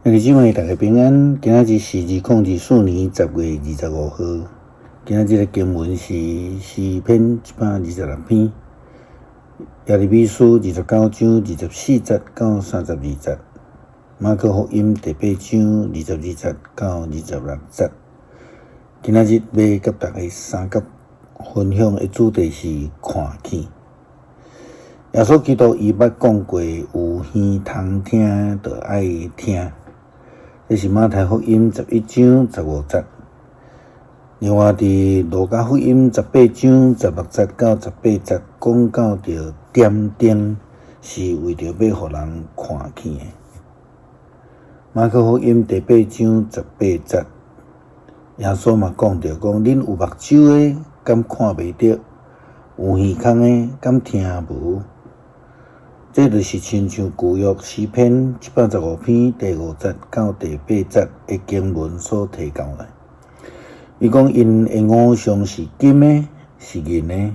兄弟姊妹，大家平安。今仔日是2024年10月25号。今仔日的经文是诗篇126篇，耶利米书29章24节到32节，马可福音第8章22节到26节。今仔日要甲大家三角分享的主题是看见。耶稣基督伊捌讲过，有耳通听，就爱听。这是马太福音11章15节。另外，伫路加福音18章16节到18节，讲到着点灯是为着要互人看见的。马可福音第8章18节，耶稣嘛讲着讲，恁有目睭的，敢看袂着？有耳孔的，敢听无？这就是亲像旧约诗篇115篇第5节到第8节的经文所提到的。伊讲因的五常是金的，是银的，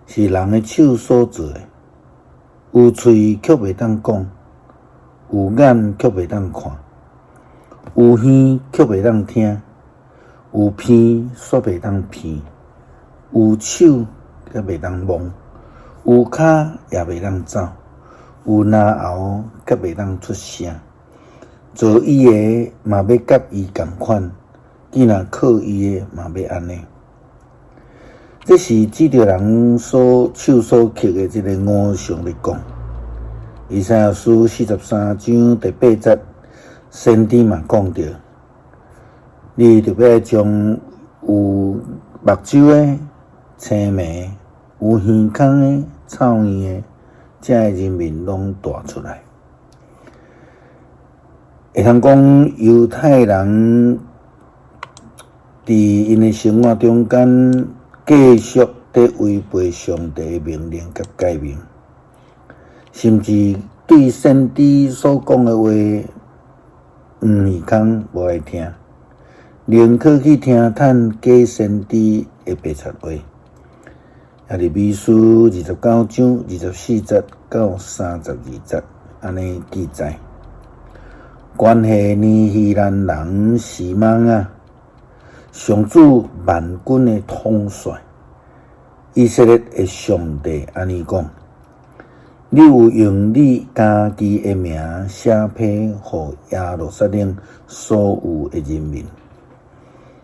是人的手所做的。有喙却袂当讲，有眼却袂当看，有耳却袂当听，有鼻却袂当闻，有手却袂当摸，有骹也袂当走。有牙喉，却袂当出声。做伊的嘛要甲伊同款，既然靠伊的嘛要安尼。这是指着人手所刻的这个五常来讲。以赛亚书43章第8节，先知嘛讲着，你特别将有目睭的、青眉、有耳孔的、臭耳的。这的人民拢带出来，会通讲犹太人伫因的生活中间继续伫违背上帝的命令甲诫命，甚至对先知所讲的话，耳孔无爱听，宁可去听趁假先知的白贼话。耶利米书29章24节到32节，安尼记载。关系尼希兰人示梦啊，上主万军的统帅，以色列的上帝安尼讲：你有用你家己的名写批互耶路撒冷所有的人民。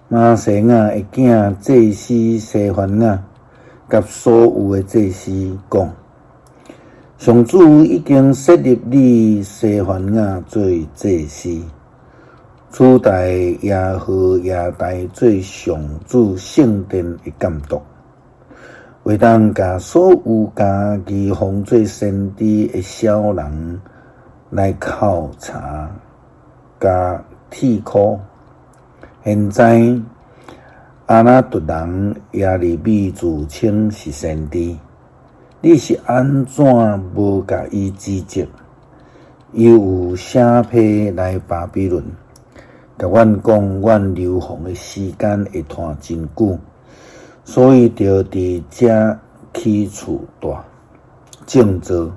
马西亚的囝祭司西番雅。甲所有的祭司讲，上主已经设立你西番雅做祭司，取代耶和亚大做上主圣殿的监督，为当甲所有家己奉做先知的小人来考察、甲剔考。现在。阿那突人耶利米自称是先知，你是安怎无甲伊指责？伊有写批来巴比伦，甲阮讲，阮流亡的时间会拖真久，所以着伫遮起厝大，种植，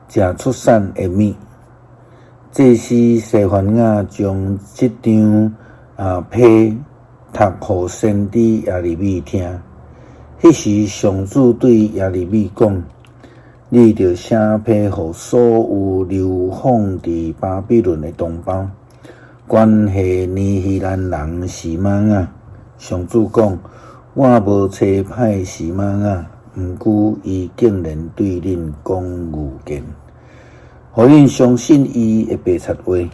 食出产的米。祭司西番雅将这张批。读互先知耶利米听，迄时上主对耶利米讲：你着写批互所有流放伫巴比伦的同胞，关系尼希兰人示梦啊。上主讲：我无差派示梦啊，毋过伊竟然对恁讲预言，互恁相信伊的白贼话。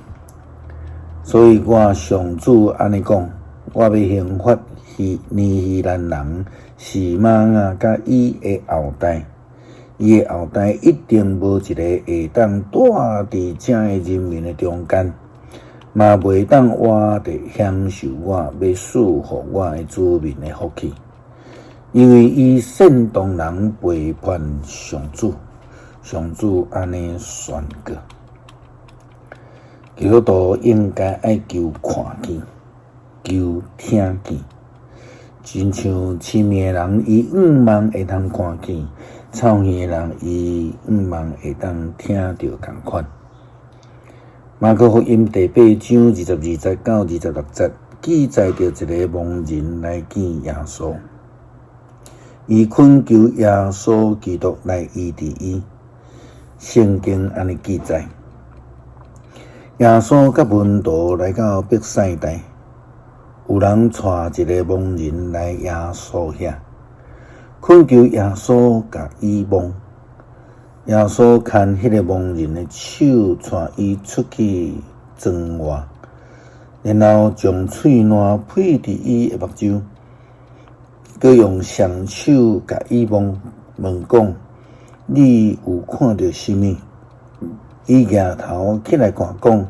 所以我上主安尼讲。我要刑罚尼希兰人示梦啊，甲伊的后代，伊的后代一定无一个会当住伫遮的人民的中间，嘛袂当活地享受我要赐予我的子民的福气，因为伊煽动人背叛上主，上主安尼宣告。基督徒应该爱求看见。求听见，亲像痴迷的人，伊毋望会当看见；臭耳的人，伊毋望会当听到同款。马可福音第8章22节到26节，记载着一个盲人来见耶稣，伊恳求耶稣基督来医治伊。圣经安尼记载：耶稣甲门徒来到伯赛大，有人带一个盲人来耶稣遐，恳求耶稣甲医盲。耶稣牵迄个盲人的手，带伊出去庄外，然后将喙烂配伫伊的目睭，佮用双手甲伊问讲：你有看到什么？伊举头起来看，讲：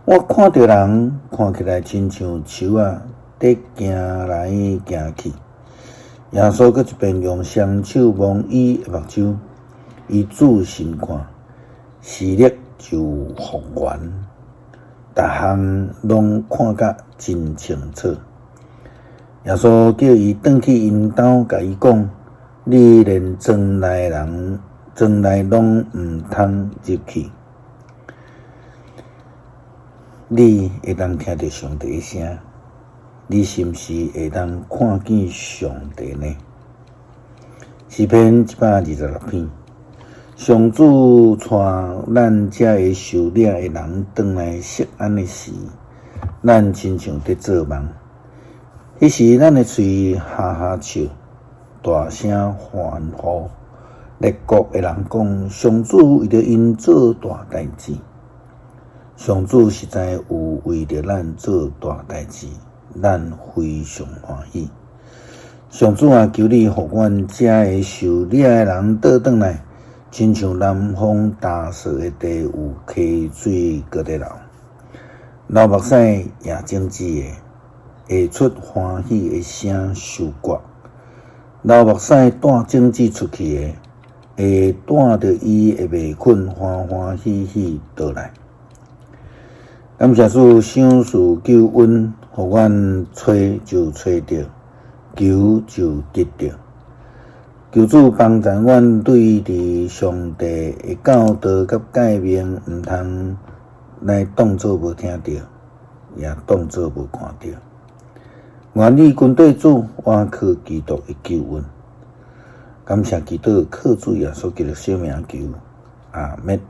我看到人，看起来亲像树仔，在行来行去。耶稣佮一边用双手摸伊的目睭。伊仔细看，视力就复原，逐项拢看甲真清楚。耶稣叫伊转去因兜，甲伊讲：你连庄内拢毋通入去。你会当听到上帝的声，你是毋是会当看见上帝呢？诗篇126篇。上主带咱遮个受掠的人转来锡安的时，咱亲像在做梦。迄时，咱的喙哈哈笑，大声欢呼。列国的人讲：上主为着因做大代志，上主实在有为着咱做大代志，咱非常欢喜。上主啊，求你互阮遮个受掠的人倒转来。亲像南方大雪的地有溪水搁在流，流目屎也种子的，会出欢喜的声收割；流目屎带种子出去的，会带着伊的麦捆欢欢喜喜倒来。感谢主赏赐救恩，互阮找就找着，求就得着。求主帮助阮对伫上帝的教导甲诫命，毋通来当作无听到，也当作无看到。愿你军队主，我靠基督的救恩。感谢基督，靠主耶稣基督小名求，阿们。